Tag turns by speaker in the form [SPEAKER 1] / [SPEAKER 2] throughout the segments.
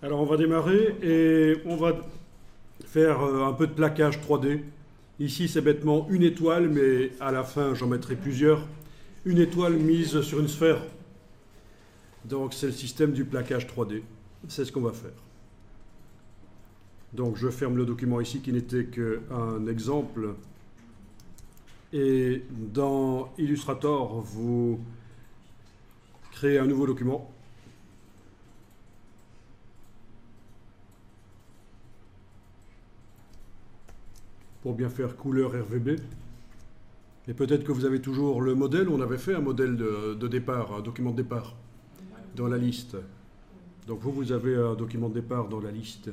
[SPEAKER 1] Alors on va démarrer et on va faire un peu de plaquage 3D. Ici c'est bêtement une étoile, mais à la fin j'en mettrai plusieurs. Une étoile mise sur une sphère. Donc c'est le système du plaquage 3D. C'est ce qu'on va faire. Donc je ferme le document ici qui n'était qu'un exemple. Et dans Illustrator, vous créez un nouveau document. Pour bien faire couleur RVB. Et peut-être que vous avez toujours le modèle. On avait fait un modèle de départ, un document de départ dans la liste. Donc vous avez un document de départ dans la liste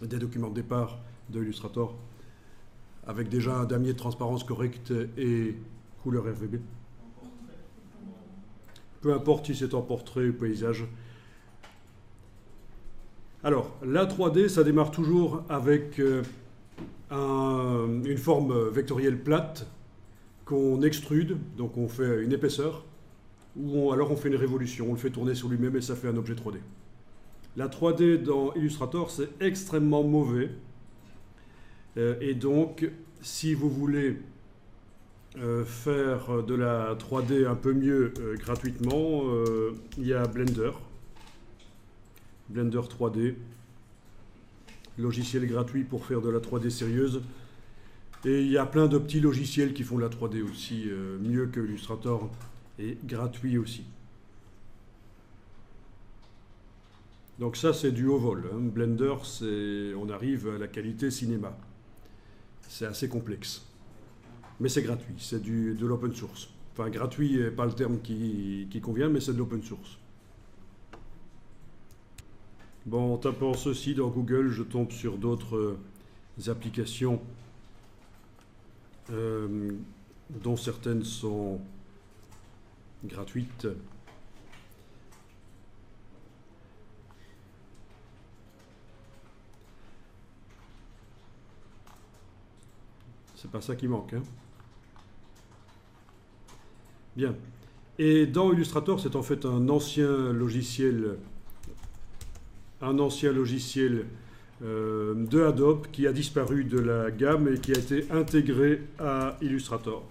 [SPEAKER 1] des documents de départ de Illustrator avec déjà un damier de transparence correct et couleur RVB. Peu importe si c'est en portrait ou paysage. Alors, la 3D, ça démarre toujours avec une forme vectorielle plate qu'on extrude, donc on fait une épaisseur, ou alors on fait une révolution, on le fait tourner sur lui-même et ça fait un objet 3D. La 3D dans Illustrator, c'est extrêmement mauvais. Et donc, si vous voulez faire de la 3D un peu mieux gratuitement, il y a Blender. Blender 3D. Logiciel gratuit pour faire de la 3D sérieuse. Et il y a plein de petits logiciels qui font de la 3D aussi mieux que Illustrator et gratuit aussi. Donc ça c'est du haut vol. Hein. Blender, on arrive à la qualité cinéma. C'est assez complexe. Mais c'est gratuit, c'est de l'open source. Enfin gratuit n'est pas le terme qui convient, mais c'est de l'open source. Bon, en tapant ceci dans Google, je tombe sur d'autres applications dont certaines sont gratuites. C'est pas ça qui manque, hein. Bien. Et dans Illustrator, c'est en fait un ancien logiciel de Adobe qui a disparu de la gamme et qui a été intégré à Illustrator,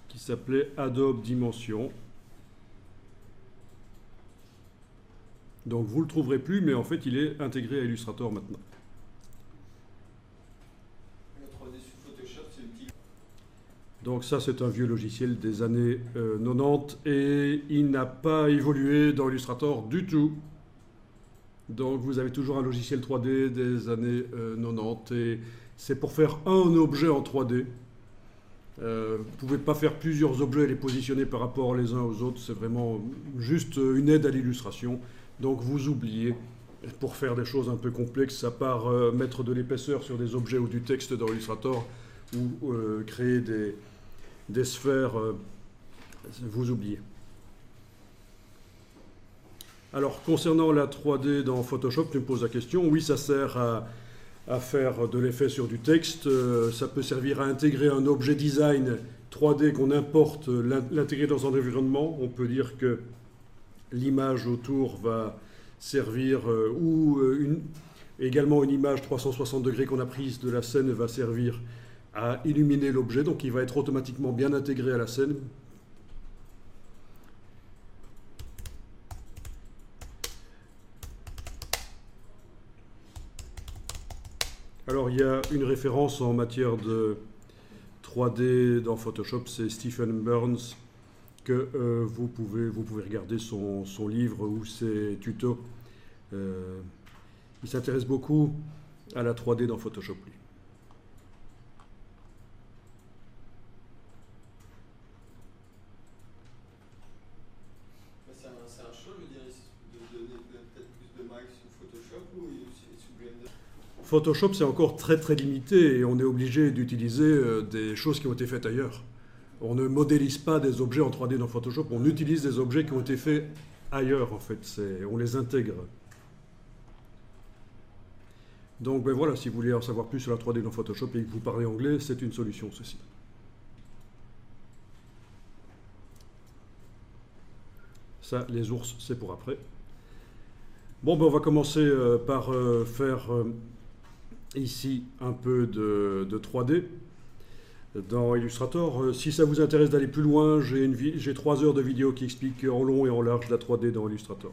[SPEAKER 1] qui s'appelait Adobe Dimension. Donc vous ne le trouverez plus, mais en fait il est intégré à Illustrator maintenant. Donc ça c'est un vieux logiciel des années 90 et il n'a pas évolué dans Illustrator du tout. Donc vous avez toujours un logiciel 3D des années 90 et c'est pour faire un objet en 3D. Vous ne pouvez pas faire plusieurs objets et les positionner par rapport les uns aux autres. C'est vraiment juste une aide à l'illustration. Donc vous oubliez, pour faire des choses un peu complexes, à part mettre de l'épaisseur sur des objets ou du texte dans Illustrator ou créer des sphères, vous oubliez. Alors, concernant la 3D dans Photoshop, tu me poses la question. Oui, ça sert à faire de l'effet sur du texte. Ça peut servir à intégrer un objet design 3D qu'on importe, l'intégrer dans un environnement. On peut dire que l'image autour va servir, également une image 360 degrés qu'on a prise de la scène va servir à illuminer l'objet. Donc, il va être automatiquement bien intégré à la scène. Alors, il y a une référence en matière de 3D dans Photoshop, c'est Stephen Burns, que vous pouvez regarder son livre ou ses tutos. Il s'intéresse beaucoup à la 3D dans Photoshop, lui.
[SPEAKER 2] C'est un choix, je veux dire, de donner peut-être plus de marques sous Photoshop ou sous Blender?
[SPEAKER 1] Photoshop, c'est encore très très limité et on est obligé d'utiliser des choses qui ont été faites ailleurs. On ne modélise pas des objets en 3D dans Photoshop, on utilise des objets qui ont été faits ailleurs en fait, on les intègre. Donc ben voilà, si vous voulez en savoir plus sur la 3D dans Photoshop et que vous parlez anglais, c'est une solution ceci. Ça, les ours, c'est pour après. Bon, ben on va commencer par faire ici un peu de 3D dans Illustrator. Si ça vous intéresse d'aller plus loin, j'ai 3 heures de vidéo qui expliquent en long et en large la 3D dans Illustrator.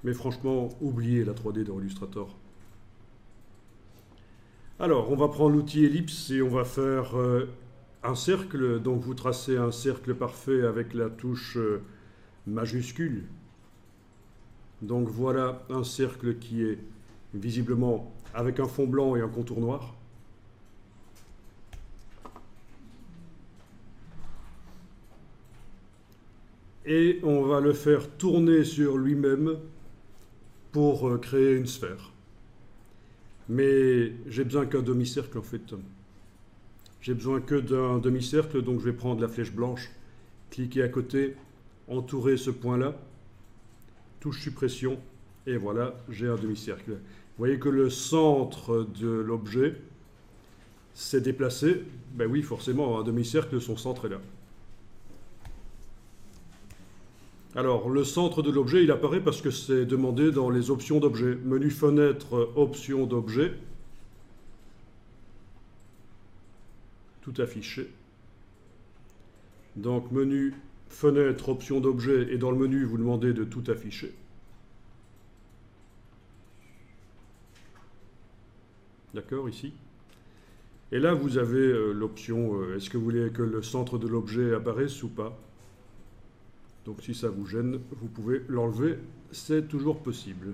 [SPEAKER 1] Mais franchement, oubliez la 3D dans Illustrator. Alors, on va prendre l'outil ellipse et on va faire un cercle. Donc, vous tracez un cercle parfait avec la touche majuscule. Donc, voilà un cercle qui est visiblement avec un fond blanc et un contour noir. Et on va le faire tourner sur lui-même pour créer une sphère. Mais j'ai besoin qu'un demi-cercle en fait. J'ai besoin que d'un demi-cercle, donc je vais prendre la flèche blanche, cliquer à côté, entourer ce point-là, touche suppression, et voilà, j'ai un demi-cercle. Vous voyez que le centre de l'objet s'est déplacé. Ben oui, forcément, un demi-cercle, son centre est là. Alors, le centre de l'objet, il apparaît parce que c'est demandé dans les options d'objet. Menu fenêtre, options d'objet. Tout affiché. Donc, menu fenêtre, options d'objet, et dans le menu, vous demandez de tout afficher. D'accord, ici. Et là, vous avez l'option, est-ce que vous voulez que le centre de l'objet apparaisse ou pas? Donc si ça vous gêne, vous pouvez l'enlever, c'est toujours possible.